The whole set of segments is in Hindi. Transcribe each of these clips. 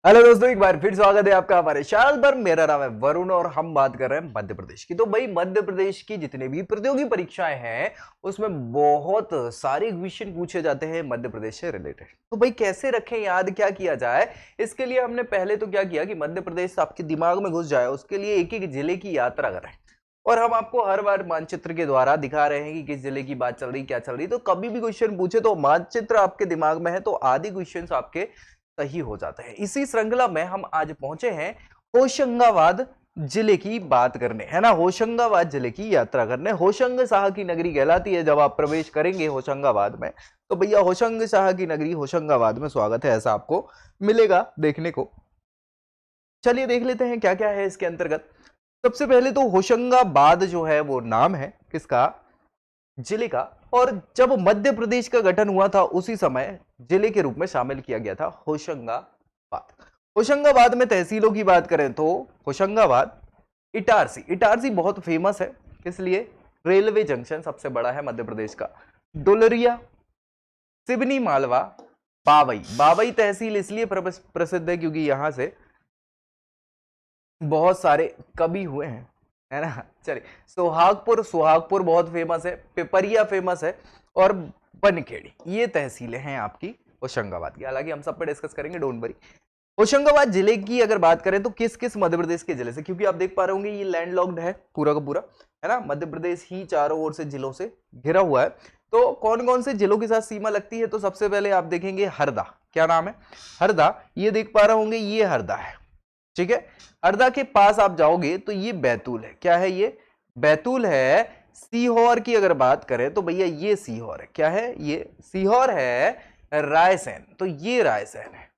हेलो दोस्तों, एक बार फिर स्वागत है आपका हमारे चैनल पर। मेरा नाम है वरुण और हम बात कर रहे हैं मध्य प्रदेश की। तो भाई मध्य प्रदेश की जितने भी प्रतियोगी परीक्षाएं हैं उसमें बहुत सारे क्वेश्चन पूछे जाते हैं मध्य प्रदेश से रिलेटेड। तो भाई कैसे रखें याद, क्या किया जाए, इसके लिए हमने पहले तो क्या किया कि मध्य प्रदेश आपके दिमाग में घुस जाए उसके लिए एक एक जिले की यात्रा करें। और हम आपको हर बार मानचित्र के द्वारा दिखा रहे हैं कि किस जिले की बात चल रही, क्या चल रही। तो कभी भी क्वेश्चन पूछे तो मानचित्र आपके दिमाग में है तो आदि क्वेश्चन आपके सही हो जाते हैं। इसी श्रृंखला में हम आज पहुंचे हैं होशंगाबाद जिले की बात करने, है ना। होशंगाबाद जिले की यात्रा करने। होशंग शाह की नगरी कहलाती है। जब आप प्रवेश करेंगे होशंगाबाद में तो भैया होशंग शाह की नगरी होशंगाबाद में स्वागत है, ऐसा आपको मिलेगा देखने को। चलिए देख लेते हैं क्या क्या है इसके अंतर्गत। सबसे पहले तो होशंगाबाद जो है वो नाम है किसका, जिले का। और जब मध्य प्रदेश का गठन हुआ था उसी समय जिले के रूप में शामिल किया गया था होशंगाबाद। होशंगाबाद में तहसीलों की बात करें तो होशंगाबाद, इटारसी। इटारसी बहुत फेमस है, इसलिए रेलवे जंक्शन सबसे बड़ा है मध्य प्रदेश का। डोलरिया, सिवनी मालवा, बावई। बावई तहसील इसलिए प्रसिद्ध है क्योंकि यहां से बहुत सारे कवि हुए हैं, है ना। चलिए सुहागपुर, सुहागपुर बहुत फेमस है। पिपरिया फेमस है। और बनखेड़ी, ये तहसीलें हैं आपकी होशंगाबाद की। हालांकि हम सब पे डिस्कस करेंगे, डोंट वरी। होशंगाबाद जिले की अगर बात करें तो किस किस मध्य प्रदेश के जिले से, क्योंकि आप देख पा रहे होंगे ये लैंडलॉक्ड है पूरा का पूरा, है ना। मध्य प्रदेश ही चारों ओर से जिलों से घिरा हुआ है। तो कौन कौन से जिलों के साथ सीमा लगती है, तो सबसे पहले आप देखेंगे हरदा। क्या नाम है, हरदा। ये देख पा रहे होंगे ये हरदा है, ठीक है। हरदा के पास आप जाओगे तो ये बैतूल है। क्या है ये, बैतूल है। सीहोर की अगर बात करें तो भैया ये सीहोर है। क्या है ये, सीहोर है। रायसेन, तो ये रायसेन है।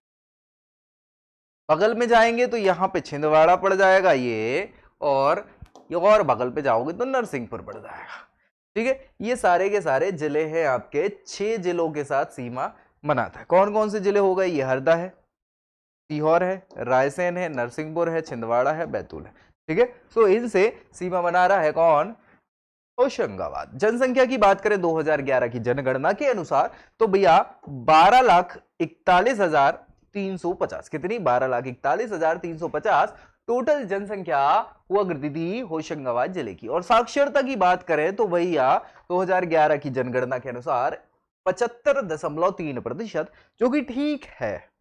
बगल में जाएंगे तो यहां पे छिंदवाड़ा पड़ जाएगा ये, और बगल पे जाओगे तो नरसिंहपुर पड़ जाएगा, ठीक है। ये सारे के सारे जिले हैं आपके, 6 जिलों के साथ सीमा बनाता है। कौन कौन से जिले हो गए, ये हरदा है, सीहोर है, रायसेन है, नरसिंहपुर है, छिंदवाड़ा है, बैतूल है, ठीक है। तो इनसे सीमा बना रहा है कौन, होशंगाबाद। जनसंख्या की बात करें 2011 की जनगणना के अनुसार तो भैया 12,41,350, कितनी, 12,41,350 टोटल जनसंख्या हुआ करती थी होशंगाबाद जिले की। और साक्षरता की बात करें तो भैया 2011 की जनगणना के अनुसार 75.3%, जो कि ठीक है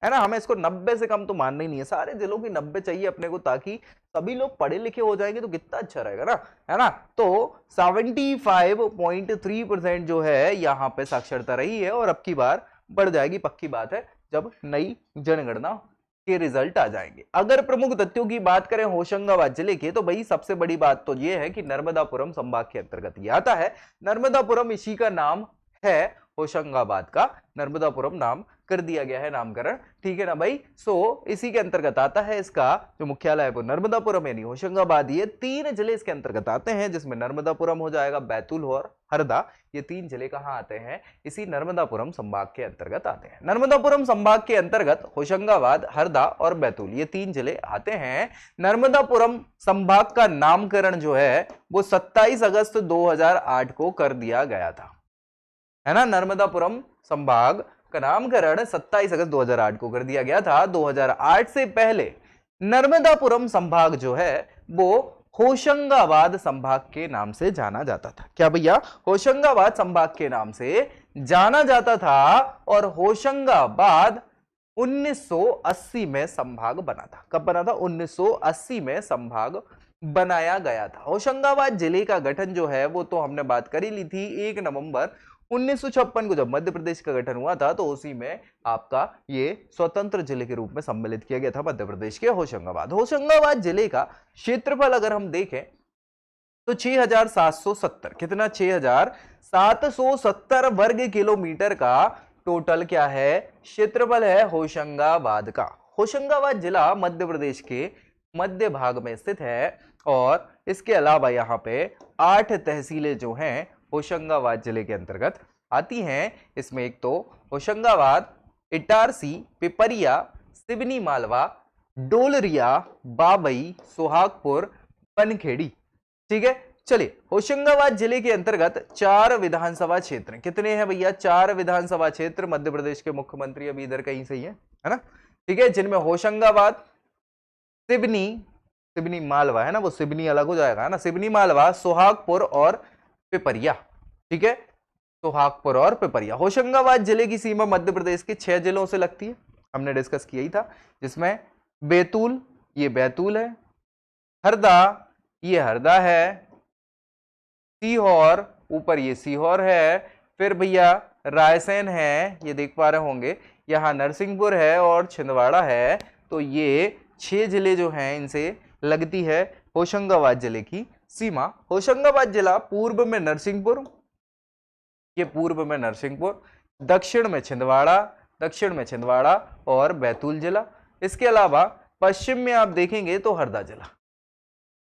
ना। हमें इसको 90 से कम तो मानना ही नहीं है, सारे जिलों की 90 चाहिए अपने को, ताकि सभी लोग पढ़े लिखे हो जाएंगे तो कितना अच्छा रहेगा ना, है ना। तो 75.3% जो है यहाँ पे साक्षरता रही है, और अब की बार बढ़ जाएगी, पक्की बात है, जब नई जनगणना के रिजल्ट आ जाएंगे। अगर प्रमुख तथ्यों की बात करें होशंगाबाद जिले के, तो भाई सबसे बड़ी बात तो यह है कि नर्मदापुरम संभाग के अंतर्गत ये आता है। नर्मदापुरम इसी का नाम है, होशंगाबाद का नर्मदापुरम नाम कर दिया गया है, नामकरण, ठीक है ना भाई। इसी के अंतर्गत आता है, इसका जो मुख्यालय है वो नर्मदापुरम यानी होशंगाबाद। ये 3 जिले इसके अंतर्गत आते हैं, जिसमें नर्मदापुरम हो जाएगा, बैतूल और हरदा। ये 3 जिले कहां आते हैं, इसी नर्मदापुरम संभाग के अंतर्गत आते हैं। नर्मदापुरम संभाग के अंतर्गत होशंगाबाद, हरदा और बैतूल ये 3 जिले आते हैं। नर्मदापुरम संभाग का नामकरण जो है वो 27 अगस्त 2008 को कर दिया गया था, है ना। नर्मदापुरम संभाग का नामकरण 27 अगस्त 2008 को कर दिया गया था। 2008 से पहले नर्मदापुरम संभाग जो है वो होशंगाबाद संभाग के नाम से जाना जाता था। क्या भैया, होशंगाबाद संभाग के नाम से जाना जाता था। और होशंगाबाद 1980 में संभाग बना था। कब बना था, 1980 में संभाग बनाया गया था। होशंगाबाद जिले का गठन जो है वो तो हमने बात कर ही ली थी। 1 नवंबर 1956 को जब मध्य प्रदेश का गठन हुआ था तो उसी में आपका ये स्वतंत्र जिले के रूप में सम्मिलित किया गया था मध्य प्रदेश के होशंगाबाद। होशंगाबाद जिले का क्षेत्रफल अगर हम देखें तो 6,770, कितना, 6,770 वर्ग किलोमीटर का टोटल क्या है, क्षेत्रफल है होशंगाबाद का। होशंगाबाद जिला मध्य प्रदेश के मध्य भाग में स्थित है। और इसके अलावा यहाँ पे 8 तहसीलें जो हैं होशंगाबाद जिले के अंतर्गत आती हैं। इसमें एक तो होशंगाबाद, इटारसी, पिपरिया, सिवनी मालवा, डोलरिया, बाबई, सुहागपुर, बनखेड़ी, ठीक है। चलिए होशंगाबाद जिले के अंतर्गत 4 विधानसभा क्षेत्र, कितने हैं भैया, 4 विधानसभा क्षेत्र। मध्य प्रदेश के मुख्यमंत्री अभी इधर कहीं से ही है ना। ठीक है, जिनमें होशंगाबाद, सिवनी, सिवनी मालवा है ना, वो सिवनी अलग हो जाएगा है ना, सिवनी मालवा, सोहागपुर और पिपरिया। ठीक है, सोहागपुर और पिपरिया। होशंगाबाद जिले की सीमा मध्य प्रदेश के 6 जिलों से लगती है, हमने डिस्कस किया ही था, जिसमें बैतूल, ये बैतूल है, हरदा, ये हरदा है, सीहोर, ऊपर ये सीहोर है, फिर भैया रायसेन है, ये देख पा रहे होंगे, यहाँ नरसिंहपुर है और छिंदवाड़ा है। तो ये 6 जिले जो हैं इनसे लगती है होशंगाबाद जिले की सीमा। होशंगाबाद जिला पूर्व में नरसिंहपुर, ये पूर्व में नरसिंहपुर, दक्षिण में छिंदवाड़ा, दक्षिण में छिंदवाड़ा और बैतूल जिला। इसके अलावा पश्चिम में आप देखेंगे तो हरदा जिला,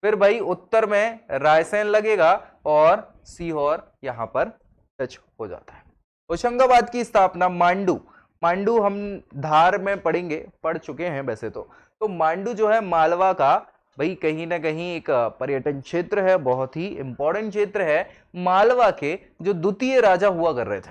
फिर भाई उत्तर में रायसेन लगेगा और सीहोर यहां पर टच हो जाता है। होशंगाबाद की स्थापना मांडू, मांडू हम धार में पढ़ेंगे, पढ़ चुके हैं वैसे तो मांडू जो है मालवा का भाई कहीं ना कहीं एक पर्यटन क्षेत्र है, बहुत ही इंपॉर्टेंट क्षेत्र है। मालवा के जो द्वितीय राजा हुआ कर रहे थे,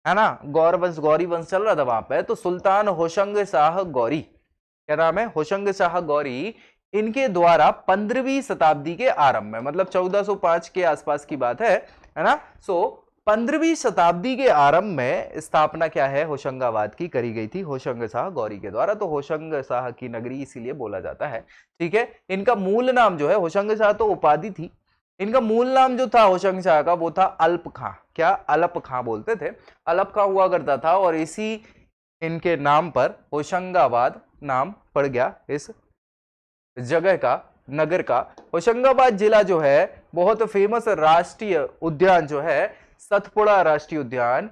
है ना, गौर वंश, गौरी वंश चल रहा था वहां पे, तो सुल्तान होशंग शाह गौरी, क्या नाम है, होशंग शाह गौरी, इनके द्वारा 15वीं शताब्दी के आरंभ में, मतलब 1405 के आसपास की बात है ना। सो 15वीं शताब्दी के आरंभ में स्थापना क्या है होशंगाबाद की करी गई थी होशंग शाह गौरी के द्वारा। तो होशंग शाह की नगरी इसीलिए बोला जाता है। ठीक है, इनका मूल नाम जो है, होशंग शाह तो उपाधि थी, इनका मूल नाम जो था होशंग शाह का वो था अल्प खां, क्या अल्प खां बोलते थे, अल्प खां हुआ करता था, और इसी इनके नाम पर होशंगाबाद नाम पड़ गया इस जगह का, नगर का। होशंगाबाद जिला जो है बहुत फेमस राष्ट्रीय उद्यान जो है सतपुड़ा राष्ट्रीय उद्यान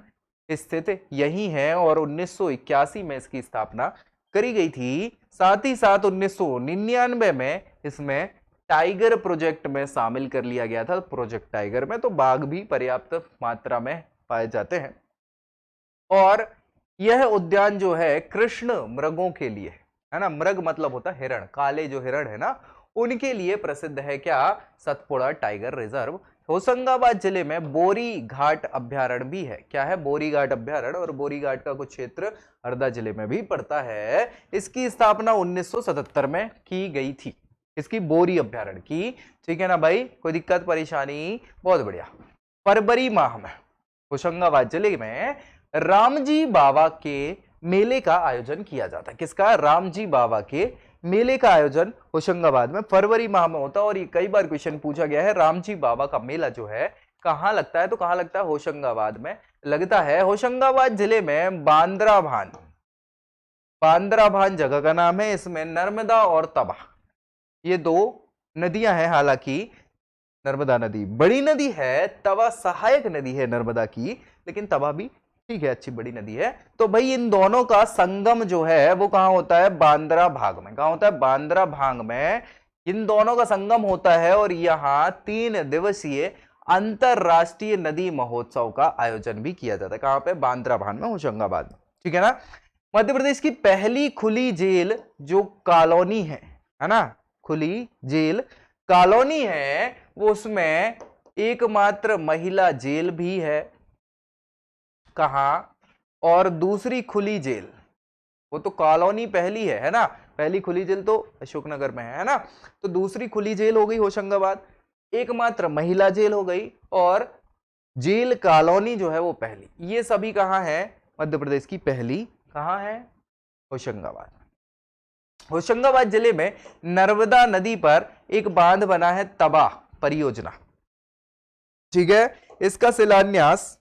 स्थित यही है, और 1981 में इसकी स्थापना करी गई थी। साथ ही साथ 1999 में इसमें टाइगर प्रोजेक्ट में शामिल कर लिया गया था, प्रोजेक्ट टाइगर में, तो बाघ भी पर्याप्त मात्रा में पाए जाते हैं। और यह उद्यान जो है कृष्ण मृगों के लिए, है ना, मृग मतलब होता है हिरण, काले जो हिरण है ना, उनके लिए प्रसिद्ध है। क्या, सतपुड़ा टाइगर रिजर्व। होशंगाबाद जिले में बोरी घाट अभ्यारण्य भी है, क्या है, बोरी घाट अभ्यारण्य, और बोरी घाट का कुछ क्षेत्र हरदा जिले में भी पड़ता है। इसकी स्थापना 1977 में की गई थी, इसकी बोरी अभ्यारण्य की। ठीक है ना भाई, कोई दिक्कत परेशानी, बहुत बढ़िया। फरवरी माह में होशंगाबाद जिले में रामजी बाबा के मेले का आयोजन किया जाता है। किसका, रामजी बाबा के मेले का आयोजन होशंगाबाद में फरवरी माह में होता है। और ये कई बार क्वेश्चन पूछा गया है, रामजी बाबा का मेला जो है कहां लगता है, तो कहां लगता है, होशंगाबाद में लगता है। होशंगाबाद जिले में बांद्रा भान, बांद्रा भान जगह का नाम है, इसमें नर्मदा और तवा ये 2 नदियां हैं। हालांकि नर्मदा नदी बड़ी नदी है, तवा सहायक नदी है नर्मदा की, लेकिन तवा भी ठीक है, अच्छी बड़ी नदी है। तो भाई इन दोनों का संगम जो है वो कहां होता है, बांद्रा भाग में। कहां होता है, बांद्रा भाग में इन दोनों का संगम होता है। और यहां 3 दिवसीय अंतरराष्ट्रीय नदी महोत्सव का आयोजन भी किया जाता है। कहां पे, बांद्रा भाग में, होशंगाबाद में। ठीक है ना। मध्य प्रदेश की पहली खुली जेल जो कॉलोनी है ना, खुली जेल कॉलोनी है, वो उसमें एकमात्र महिला जेल भी है। कहां, और दूसरी खुली जेल, वो तो कॉलोनी पहली है ना, पहली खुली जेल तो अशोकनगर में है ना, तो दूसरी खुली जेल हो गई होशंगाबाद, एकमात्र महिला जेल हो गई, और जेल कॉलोनी जो है वो पहली। ये सभी कहां है, मध्य प्रदेश की पहली कहां है, होशंगाबाद। होशंगाबाद जिले में नर्मदा नदी पर एक बांध बना है, तबा परियोजना। ठीक है, इसका शिलान्यास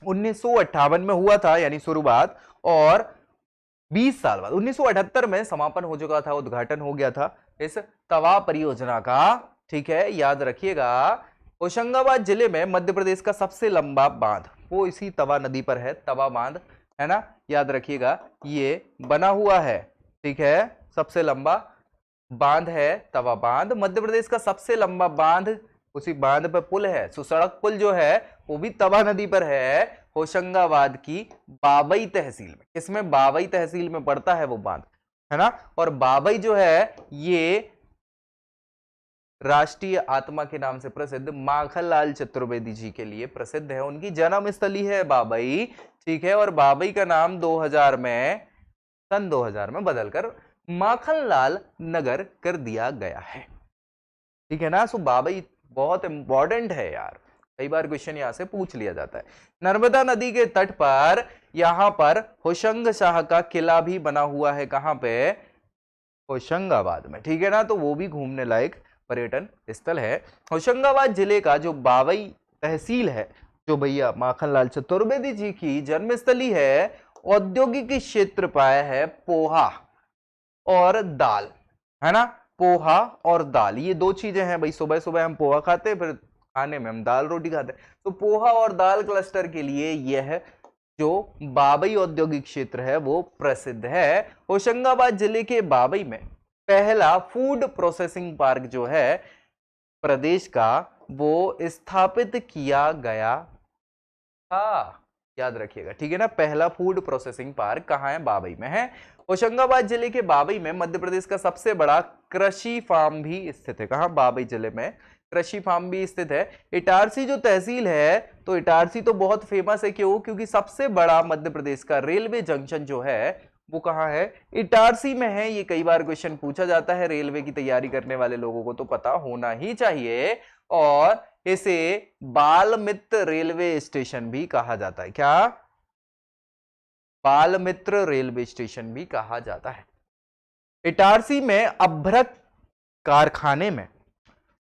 1958 में हुआ था, यानी शुरुआत, और 20 साल बाद 1978 में समापन हो चुका था, उद्घाटन हो गया था इस तवा परियोजना का। ठीक है, याद रखिएगा। होशंगाबाद जिले में मध्य प्रदेश का सबसे लंबा बांध वो इसी तवा नदी पर है, तवा बांध, है ना, याद रखिएगा, ये बना हुआ है। ठीक है, सबसे लंबा बांध है तवा बांध। मध्य प्रदेश का सबसे लंबा बांध, उसी बांध पर पुल है, सुसड़क पुल जो है वो भी तवा नदी पर है, होशंगाबाद की बाबई तहसील में। किसमें, बाबई तहसील में पड़ता है वो बांध, है ना। और बाबई जो है ये राष्ट्रीय आत्मा के नाम से प्रसिद्ध माखनलाल चतुर्वेदी जी के लिए प्रसिद्ध है, उनकी जन्म स्थली है बाबई। ठीक है, और बाबई का नाम 2000 में सन 2000 में बदलकर माखनलाल नगर कर दिया गया है। ठीक है ना। सो बाबई बहुत इंपॉर्टेंट है यार, कई बार क्वेश्चन यहां से पूछ लिया जाता है। नर्मदा नदी के तट पर यहां पर होशंग शाह का किला भी बना हुआ है। कहां पे? होशंगाबाद में। ठीक है ना। तो वो भी घूमने लायक पर्यटन स्थल है। होशंगाबाद जिले का जो बाबई तहसील है, जो भैया माखनलाल चतुर्वेदी जी की जन्मस्थली है, औद्योगिक क्षेत्र पाया है पोहा और दाल, है ना। पोहा और दाल, ये दो चीजें हैं भाई। सुबह सुबह हम पोहा खाते हैं, फिर खाने में हम दाल रोटी खाते हैं। तो पोहा और दाल क्लस्टर के लिए यह जो बाबई औद्योगिक क्षेत्र है वो प्रसिद्ध है। होशंगाबाद जिले के बाबई में पहला फूड प्रोसेसिंग पार्क जो है प्रदेश का, वो स्थापित किया गया था। याद रखिएगा, ठीक है ना। पहला फूड प्रोसेसिंग पार्क कहां है? बाबई में है। होशंगाबाद जिले के बाबई में मध्य प्रदेश का सबसे बड़ा कृषि फार्म भी स्थित है। कहां? बाबई जिले में कृषि फार्म भी स्थित है। इटारसी जो तहसील है, तो इटारसी तो बहुत फेमस है। क्यों? क्योंकि सबसे बड़ा मध्य प्रदेश का रेलवे जंक्शन जो है वो कहां है? इटारसी में है। ये कई बार क्वेश्चन पूछा जाता है, रेलवे की तैयारी करने वाले लोगों को तो पता होना ही चाहिए। और इसे बाल मित्र रेलवे स्टेशन भी कहा जाता है। क्या? बाल मित्र रेलवे स्टेशन भी कहा जाता है। इटारसी में अभ्रक कारखाने में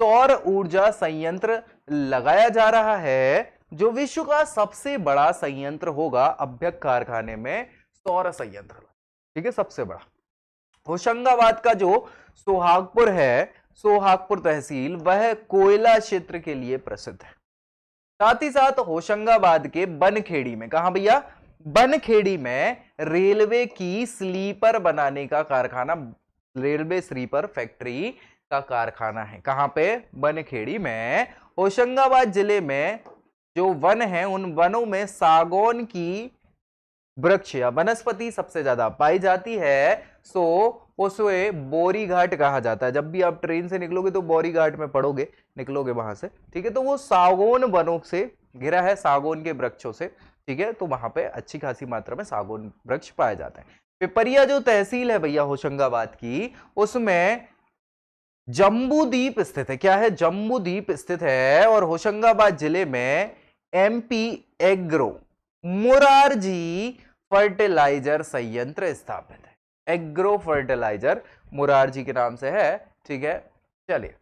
सौर ऊर्जा संयंत्र लगाया जा रहा है, जो विश्व का सबसे बड़ा संयंत्र होगा। अभ्रक कारखाने में सौर संयंत्र, ठीक है, सबसे बड़ा। होशंगाबाद का जो सोहागपुर है, सोहागपुर तहसील, वह कोयला क्षेत्र के लिए प्रसिद्ध है। साथ ही साथ होशंगाबाद के बनखेड़ी में, कहां भैया? बनखेड़ी में रेलवे की स्लीपर बनाने का कारखाना, रेलवे स्लीपर फैक्ट्री का कारखाना है। कहां पे? बनखेड़ी में। होशंगाबाद जिले में जो वन है, उन वनों में सागौन की वृक्ष या वनस्पति सबसे ज्यादा पाई जाती है। सो उसे बोरी घाट कहा जाता है। जब भी आप ट्रेन से निकलोगे तो बोरी घाट में पड़ोगे, निकलोगे वहां से, ठीक है। तो वो सागौन वनों से घिरा है, सागौन के वृक्षों से, ठीक है। तो वहां पे अच्छी खासी मात्रा में सागौन वृक्ष पाए जाते हैं। पिपरिया जो तहसील है भैया होशंगाबाद की, उसमें जम्बूद्वीप स्थित है। क्या है? जम्बूद्वीप स्थित है। और होशंगाबाद जिले में एमपी एग्रो मुरारजी फर्टिलाइजर संयंत्र स्थापित है। एग्रो फर्टिलाइजर मुरारजी के नाम से है, ठीक है। चलिए,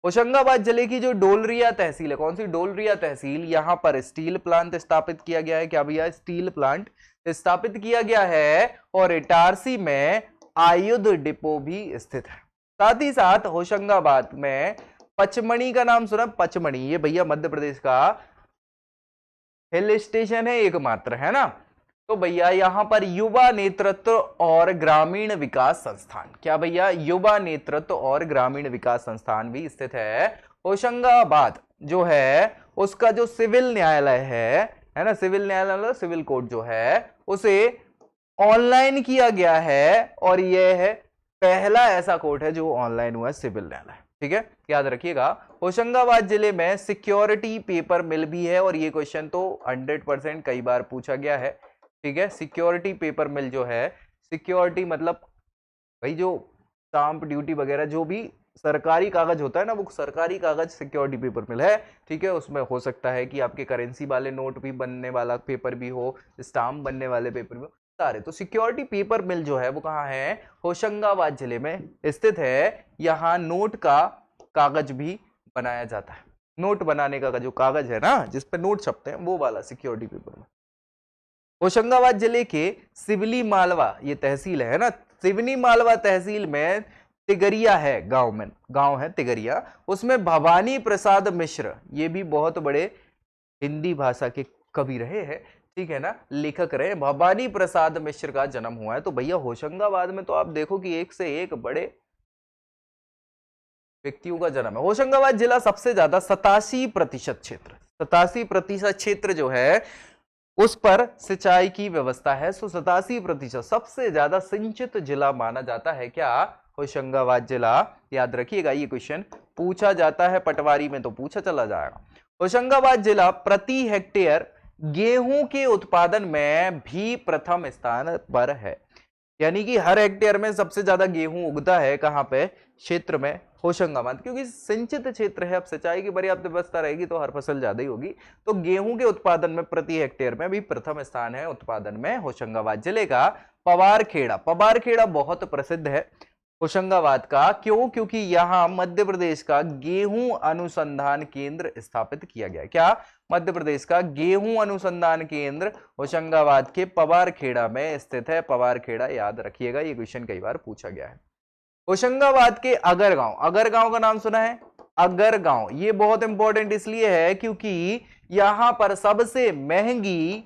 होशंगाबाद जिले की जो डोलरिया तहसील है, कौन सी? डोलरिया तहसील, यहां पर स्टील प्लांट स्थापित किया गया है। क्या भैया? स्टील प्लांट स्थापित किया गया है। और इटारसी में आयुध डिपो भी स्थित है। साथ ही साथ होशंगाबाद में पचमणी का नाम सुना? पचमणी, ये भैया मध्य प्रदेश का हिल स्टेशन है एकमात्र, है ना। तो भैया यहां पर युवा नेतृत्व और ग्रामीण विकास संस्थान, क्या भैया? युवा नेतृत्व और ग्रामीण विकास संस्थान भी स्थित है। होशंगाबाद जो है उसका जो सिविल न्यायालय है ना, सिविल न्यायालय, सिविल कोर्ट जो है, उसे ऑनलाइन किया गया है। और यह है पहला ऐसा कोर्ट है जो ऑनलाइन हुआ है, सिविल न्यायालय, ठीक है। याद रखिएगा। होशंगाबाद जिले में सिक्योरिटी पेपर मिल भी है। और ये क्वेश्चन तो 100% कई बार पूछा गया है, ठीक है। सिक्योरिटी पेपर मिल जो है, सिक्योरिटी मतलब भाई जो स्टाम्प ड्यूटी वगैरह जो भी सरकारी कागज होता है ना, वो सरकारी कागज सिक्योरिटी पेपर मिल है, ठीक है। उसमें हो सकता है कि आपके करेंसी वाले नोट भी बनने वाला पेपर भी हो, स्टाम्प बनने वाले पेपर भी हो, सारे। तो सिक्योरिटी पेपर मिल जो है वो कहाँ है? होशंगाबाद जिले में स्थित है। यहाँ नोट का कागज भी बनाया जाता है। नोट बनाने का जो कागज है ना, जिसपे नोट छपते हैं, वो वाला सिक्योरिटी पेपर में। होशंगाबाद जिले के सिवली मालवा, ये तहसील है ना, सिवनी मालवा तहसील में तिगरिया है, गांव में, गांव है तिगरिया, उसमें भवानी प्रसाद मिश्र, ये भी बहुत बड़े हिंदी भाषा के कवि रहे हैं, ठीक है ना, लेखक रहे। भवानी प्रसाद मिश्र का जन्म हुआ है। तो भैया होशंगाबाद में तो आप देखो कि एक से एक बड़े व्यक्तियों का जन्म है। होशंगाबाद जिला सबसे ज्यादा 87% क्षेत्र, 87% क्षेत्र जो है उस पर सिंचाई की व्यवस्था है। सो 87% सबसे ज्यादा सिंचित जिला माना जाता है। क्या? होशंगाबाद जिला। याद रखिएगा, ये क्वेश्चन पूछा जाता है, पटवारी में तो पूछा चला जाएगा। होशंगाबाद जिला प्रति हेक्टेयर गेहूं के उत्पादन में भी प्रथम स्थान पर है। यानी कि हर हेक्टेयर में सबसे ज्यादा गेहूं उगता है कहां पे? क्षेत्र में होशंगाबाद, क्योंकि सिंचित क्षेत्र है। अब सिंचाई की पर्याप्त व्यवस्था रहेगी तो हर फसल ज्यादा ही होगी। तो गेहूं के उत्पादन में प्रति हेक्टेयर में भी प्रथम स्थान है उत्पादन में होशंगाबाद जिले का। पवारखेड़ा, पवारखेड़ा बहुत प्रसिद्ध है होशंगाबाद का। क्यों? क्योंकि यहां मध्य प्रदेश का गेहूं अनुसंधान केंद्र स्थापित किया गया। क्या? मध्य प्रदेश का गेहूं अनुसंधान केंद्र होशंगाबाद के पवारखेड़ा में स्थित है। पवारखेड़ा याद रखिएगा, ये क्वेश्चन कई बार पूछा गया है। होशंगाबाद के अगरगांव, अगरगांव का नाम सुना है? अगरगांव ये बहुत इंपॉर्टेंट इसलिए है क्योंकि यहां पर सबसे महंगी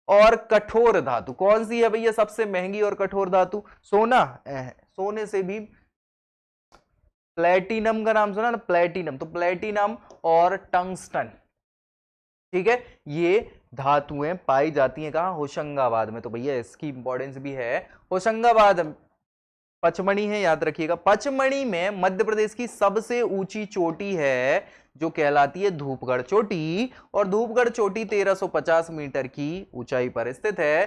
और कठोर धातु कौन सी है भैया? सबसे महंगी और कठोर धातु सोना। सोने से भी प्लेटिनम का नाम सुना ना? प्लेटिनम, तो प्लेटिनम और टंगस्टन, ठीक है, ये धातुएं पाई जाती हैं कहां? होशंगाबाद में। तो भैया इसकी इंपॉर्टेंस भी है। होशंगाबाद पचमणी है, याद रखिएगा। पचमणी में मध्य प्रदेश की सबसे ऊंची चोटी है जो कहलाती है धूपगढ़ चोटी, और धूपगढ़ चोटी 1350 मीटर की ऊंचाई पर स्थित है।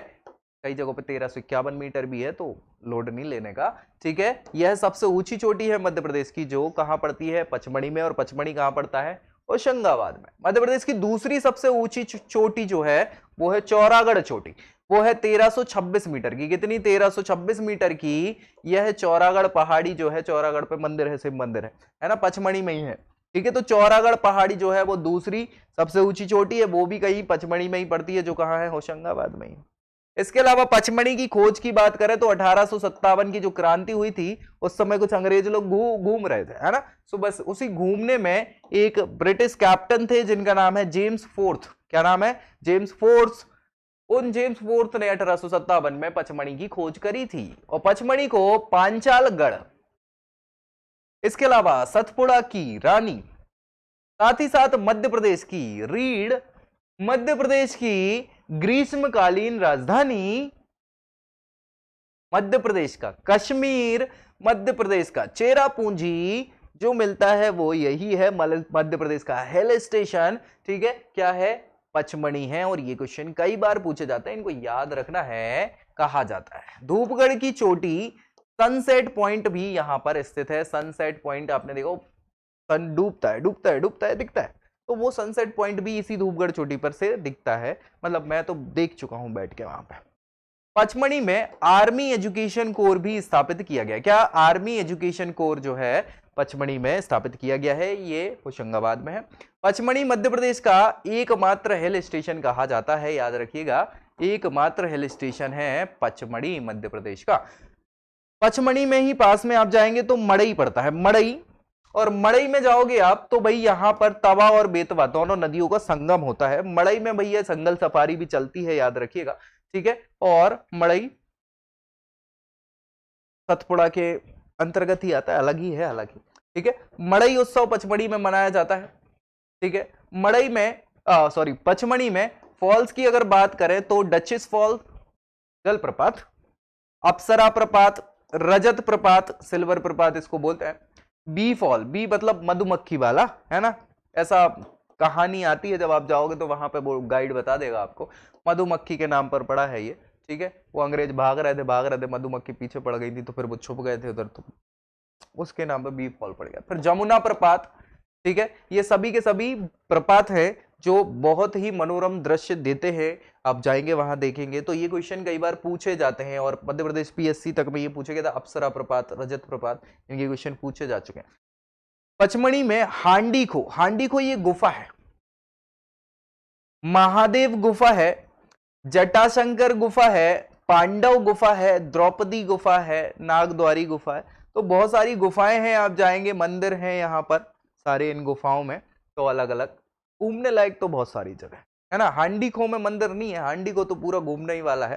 कई जगहों पे 1351 मीटर भी है, तो लोड नहीं लेने का, ठीक है। यह सबसे ऊंची चोटी है मध्य प्रदेश की, जो कहां पड़ती है? पचमणी में। और पचमणी कहां पड़ता है? होशंगाबाद में। मध्य प्रदेश की दूसरी सबसे ऊंची चोटी जो है वो है चौरागढ़ चोटी, वो है 1326 मीटर की। कितनी? 1326 मीटर की। यह चौरागढ़ पहाड़ी जो है, चौरागढ़ पे मंदिर है, शिव मंदिर है ना, पचमणी में ही है, ठीक है। तो चौरागढ़ पहाड़ी जो है वो दूसरी सबसे ऊंची चोटी है, वो भी कहीं पचमणी में ही पड़ती है, जो कहां है? होशंगाबाद में ही। इसके अलावा पचमणी की खोज की बात करें तो 1857 की जो क्रांति हुई थी उस समय कुछ अंग्रेज लोग घूम रहे थे, है ना। सो बस उसी घूमने में एक ब्रिटिश कैप्टन थे जिनका नाम है जेम्स फोर्थ। क्या नाम है? James fourth. उन जेम्स फोर्थ ने 1857 में पचमणी की खोज करी थी, और पचमणी को पांचालगढ़, इसके अलावा सतपुड़ा की रानी, साथ ही साथ मध्य प्रदेश की रीढ़, मध्य प्रदेश की ग्रीष्मकालीन राजधानी, मध्य प्रदेश का कश्मीर, मध्य प्रदेश का चेरापूंजी जो मिलता है वो यही है मध्य प्रदेश का हिल स्टेशन, ठीक है। क्या है? पचमणी है। और ये क्वेश्चन कई बार पूछे जाते हैं, इनको याद रखना है। कहा जाता है धूपगढ़ की चोटी सनसेट पॉइंट भी यहां पर स्थित है। सनसेट पॉइंट आपने देखो, सन डूबता है, डूबता है, डूबता है, दिखता है, तो वो सनसेट पॉइंट भी इसी धूपगढ़ चोटी पर से दिखता है। मतलब मैं तो देख चुका हूं बैठ के वहां पे। पचमणी में आर्मी एजुकेशन कोर भी स्थापित किया गया। क्या? आर्मी एजुकेशन कोर जो है पचमणी में स्थापित किया गया है, ये होशंगाबाद में है। पचमणी मध्य प्रदेश का एकमात्र हिल स्टेशन कहा जाता है, याद रखिएगा, एकमात्र हिल स्टेशन है पचमणी मध्य प्रदेश का। पचमणी में ही पास में आप जाएंगे तो मड़ई पड़ता है, मड़ई। और मड़ई में जाओगे आप तो भाई यहां पर तवा और बेतवा दोनों नदियों का संगम होता है। मड़ई में भैया जंगल सफारी भी चलती है, याद रखिएगा, ठीक है। और मड़ई सतपुड़ा के अंतर्गत ही आता है, अलग ही है हालांकि, ठीक है। मड़ई उत्सव पचमणी में मनाया जाता है, ठीक है। मड़ई में सॉरी पचमणी में फॉल्स की अगर बात करें तो डचेस फॉल जलप्रपात, अप्सरा प्रपात, रजत प्रपात, सिल्वर प्रपात इसको बोलते हैं। बी फॉल, बी मतलब मधुमक्खी वाला, है ना, ऐसा कहानी आती है, जब आप जाओगे तो वहां पे वो गाइड बता देगा आपको, मधुमक्खी के नाम पर पड़ा है ये, ठीक है। वो अंग्रेज भाग रहे थे, मधुमक्खी पीछे पड़ गई थी तो फिर वो छुप गए थे उधर, तो उसके नाम पे बी फॉल पड़ गया। फिर जमुना प्रपात, ठीक है। ये सभी के सभी प्रपात है जो बहुत ही मनोरम दृश्य देते हैं। आप जाएंगे वहां देखेंगे तो ये क्वेश्चन कई बार पूछे जाते हैं, और मध्य प्रदेश पीएससी तक में ये पूछे गया था, अप्सरा प्रपात, रजत प्रपात, इनके क्वेश्चन पूछे जा चुके हैं। पचमणी में हांडीखो, हांडीखो ये गुफा है, महादेव गुफा है, जटाशंकर गुफा है, पांडव गुफा है, द्रौपदी गुफा है, नागद्वारी गुफा है। तो बहुत सारी गुफाएं हैं, आप जाएंगे मंदिर हैं यहाँ पर सारे इन गुफाओं में, तो अलग अलग घूमने लायक तो बहुत सारी जगह है ना। हांडीखो में मंदिर नहीं है, हांडीखो तो पूरा घूमने ही वाला है,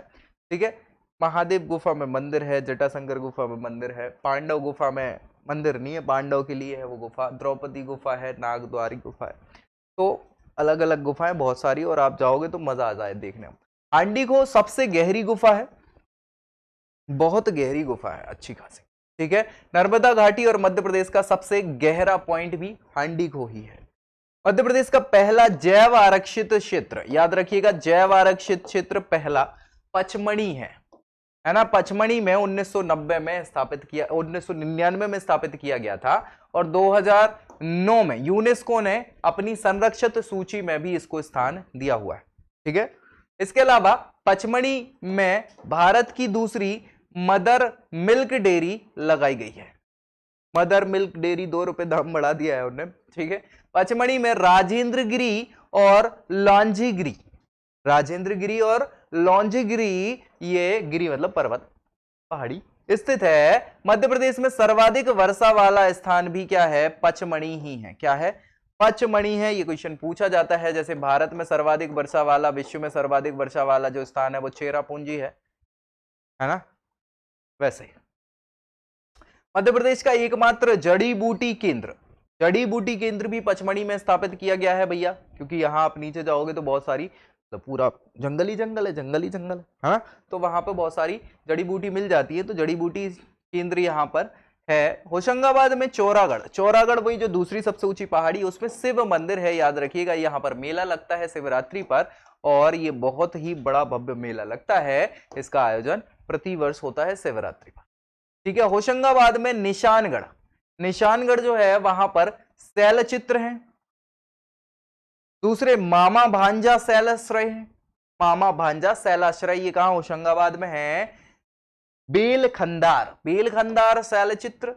ठीक है। महादेव गुफा में मंदिर है, जटाशंकर गुफा में मंदिर है, पांडव गुफा में मंदिर नहीं है, पांडव के लिए है वो गुफा, द्रौपदी गुफा है, नागद्वारी गुफा है। तो अलग अलग गुफाएं बहुत सारी, और आप जाओगे तो मजा आ जाए देखने में। हांडीखो सबसे गहरी गुफा है, बहुत गहरी गुफा है, अच्छी खासी, ठीक है। नर्मदा घाटी और मध्य प्रदेश का सबसे गहरा पॉइंट भी हांडीखो ही है। मध्य प्रदेश का पहला जैव आरक्षित क्षेत्र, याद रखिएगा, जैव आरक्षित क्षेत्र पहला पचमणी है ना। पचमणी में 1990 में स्थापित किया, 1999 में स्थापित किया गया था और 2009 में यूनेस्को ने अपनी संरक्षित सूची में भी इसको स्थान दिया हुआ है। ठीक है, इसके अलावा पचमणी में भारत की दूसरी मदर मिल्क डेयरी लगाई गई है। मदर मिल्क डेयरी 2 रुपए दाम बढ़ा दिया है उन्होंने। ठीक है, पचमणी में राजेंद्र गिरी और लॉन्जीगिरी, राजेंद्र गिरी और लॉन्जीगिरी, ये गिरी मतलब पर्वत, पहाड़ी स्थित है। मध्य प्रदेश में सर्वाधिक वर्षा वाला स्थान भी क्या है, पचमणी ही है। क्या है, पचमणी है। ये क्वेश्चन पूछा जाता है, जैसे भारत में सर्वाधिक वर्षा वाला, विश्व में सर्वाधिक वर्षा वाला जो स्थान है वो चेरापूंजी है ना, वैसे ही मध्य प्रदेश का एकमात्र जड़ी बूटी केंद्र, जड़ी बूटी केंद्र भी पचमणी में स्थापित किया गया है भैया, क्योंकि यहां आप नीचे जाओगे तो बहुत सारी, तो पूरा जंगली जंगल है, जंगली जंगल है ना, तो वहां पर बहुत सारी जड़ी बूटी मिल जाती है, तो जड़ी बूटी केंद्र यहाँ पर है। होशंगाबाद में चौरागढ़, चौरागढ़ वही जो दूसरी सबसे ऊंची पहाड़ी, उसमें शिव मंदिर है, याद रखिएगा। यहाँ पर मेला लगता है शिवरात्रि पर, और ये बहुत ही बड़ा भव्य मेला लगता है। इसका आयोजन प्रतिवर्ष होता है शिवरात्रि पर। ठीक है, होशंगाबाद में निशानगढ़, निशानगढ़ जो है वहां पर शैलचित्र है। दूसरे मामा भांजा शैलाश्रय है, मामा भांजा शैलाश्रय, ये कहां, होशंगाबाद में है। बेलखंदार, बेलखंदार शैलचित्र,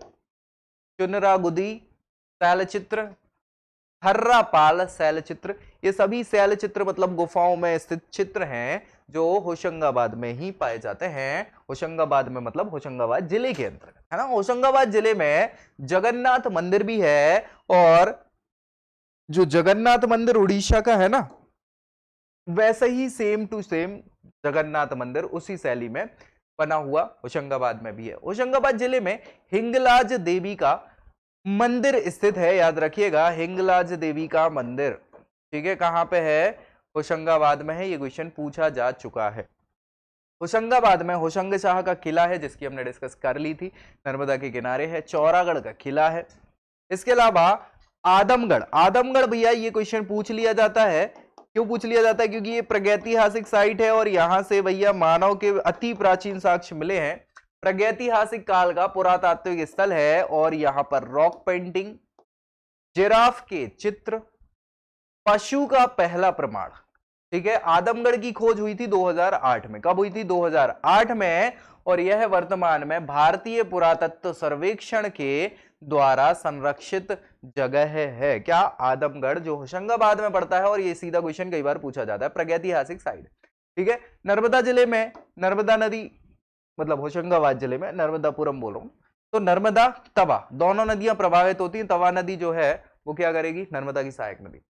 चुनरागुदी शैलचित्र, हर्रापाल शैलचित्र, ये सभी शैलचित्र मतलब गुफाओं में स्थित चित्र हैं जो होशंगाबाद में ही पाए जाते हैं। होशंगाबाद में मतलब होशंगाबाद जिले के अंतर्गत है ना। होशंगाबाद जिले में जगन्नाथ मंदिर भी है, और जो जगन्नाथ मंदिर उड़ीसा का है ना, वैसे ही सेम टू सेम जगन्नाथ मंदिर उसी शैली में बना हुआ होशंगाबाद में भी है। होशंगाबाद जिले में हिंगलाज देवी का मंदिर स्थित है, याद रखिएगा, हिंगलाज देवी का मंदिर। ठीक है, कहां पे है, होशंगाबाद में है। ये क्वेश्चन पूछा जा चुका है। होशंगाबाद में होशंग शाह का किला है, जिसकी हमने डिस्कस कर ली थी, नर्मदा के किनारे है। चौरागढ़ का किला है। इसके अलावा आदमगढ़, आदमगढ़ भैया ये क्वेश्चन पूछ लिया जाता है, क्यों पूछ लिया जाता है, क्योंकि ये प्रागैतिहासिक साइट है और यहां से भैया मानव के अति प्राचीन साक्ष्य मिले हैं। प्रागैतिहासिक काल का पुरातात्विक स्थल है, और यहां पर रॉक पेंटिंग, जिराफ के चित्र, पशु का पहला प्रमाण। ठीक है, आदमगढ़ की खोज हुई थी 2008 में। कब हुई थी, 2008 में, और यह वर्तमान में भारतीय पुरातत्व सर्वेक्षण के द्वारा संरक्षित जगह है। क्या, आदमगढ़, जो होशंगाबाद में पड़ता है, और ये सीधा क्वेश्चन कई बार पूछा जाता है, प्रागैतिहासिक साइट। ठीक है, नर्मदा जिले में नर्मदा नदी, मतलब होशंगाबाद जिले में नर्मदापुरम बोल रहा हूं, तो नर्मदा तवा दोनों नदियां प्रभावित होती हैं। तवा नदी जो है वो क्या करेगी, नर्मदा की सहायक नदी।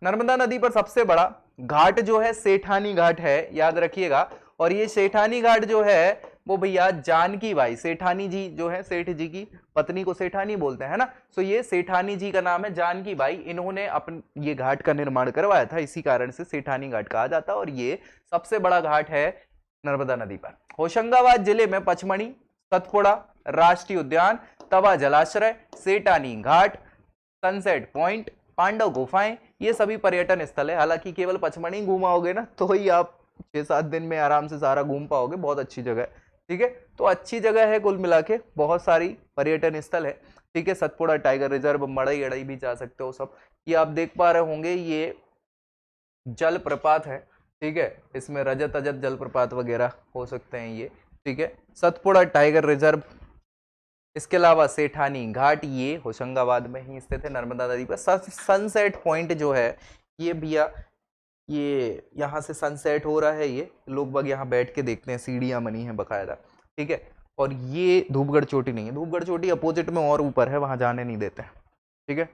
नर्मदा नदी पर सबसे बड़ा घाट जो है सेठानी घाट है, याद रखिएगा। और ये सेठानी घाट जो है वो भैया जानकी बाई, सेठानी जी जो है, सेठ जी की पत्नी को सेठानी बोलते हैं ना, सो ये सेठानी जी का नाम है जानकी बाई। इन्होंने अपन ये घाट का निर्माण करवाया था, इसी कारण से सेठानी घाट कहा जाता है, और ये सबसे बड़ा घाट है नर्मदा नदी पर। होशंगाबाद जिले में पचमणी, सतपुड़ा राष्ट्रीय उद्यान, तवा जलाशय, सेठानी घाट, सनसेट पॉइंट, पांडव गुफाएं, ये सभी पर्यटन स्थल है। हालांकि केवल पचमणी घुमाओगे ना तो ही आप 6-7 दिन में आराम से सारा घूम पाओगे, बहुत अच्छी जगह है। ठीक है, तो अच्छी जगह है, कुल मिला के बहुत सारी पर्यटन स्थल है। ठीक है, सतपुड़ा टाइगर रिजर्व, मड़ई अड़ई भी जा सकते हो सब। ये आप देख पा रहे होंगे, ये जल प्रपात है। ठीक है, इसमें रजत अजत जलप्रपात वगैरह हो सकते हैं ये। ठीक है, सतपुड़ा टाइगर रिजर्व, इसके अलावा सेठानी घाट, ये होशंगाबाद में ही स्थित है, नर्मदा नदी पर। सनसेट पॉइंट जो है ये भैया, ये यहाँ से सनसेट हो रहा है, ये लोग बाग यहाँ बैठ के देखते हैं, सीढ़ियाँ बनी हैं बकायदा। ठीक है, और ये धूपगढ़ चोटी नहीं है, धूपगढ़ चोटी अपोजिट में और ऊपर है, वहां जाने नहीं देते हैं। ठीक है,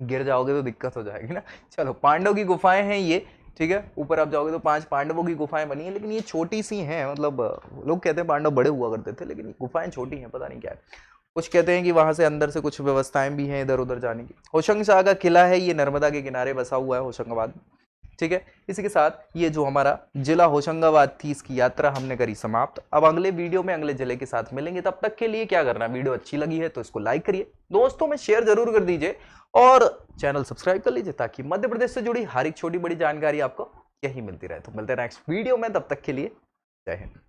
गिर जाओगे तो दिक्कत हो जाएगी ना। चलो, पांडव की गुफाएं हैं ये। ठीक है, ऊपर आप जाओगे तो 5 पांडवों की गुफाएं बनी है, लेकिन ये छोटी सी हैं, मतलब लोग कहते हैं पांडव बड़े हुआ करते थे, लेकिन गुफाएं छोटी हैं, पता नहीं क्या है। कुछ कहते हैं कि वहां से अंदर से कुछ व्यवस्थाएं भी हैं इधर उधर जाने की। होशंग शाह का किला है, ये नर्मदा के किनारे बसा हुआ है होशंगाबाद। ठीक है, इसी के साथ ये जो हमारा जिला होशंगाबाद थी, इसकी यात्रा हमने करी समाप्त। अब अगले वीडियो में अगले जिले के साथ मिलेंगे, तब तक के लिए क्या करना, वीडियो अच्छी लगी है तो इसको लाइक करिए, दोस्तों में शेयर जरूर कर दीजिए और चैनल सब्सक्राइब कर लीजिए ताकि मध्य प्रदेश से जुड़ी हर एक छोटी बड़ी जानकारी आपको यही मिलती रहे। तो मिलते हैं नेक्स्ट वीडियो में, तब तक के लिए जय हिंद।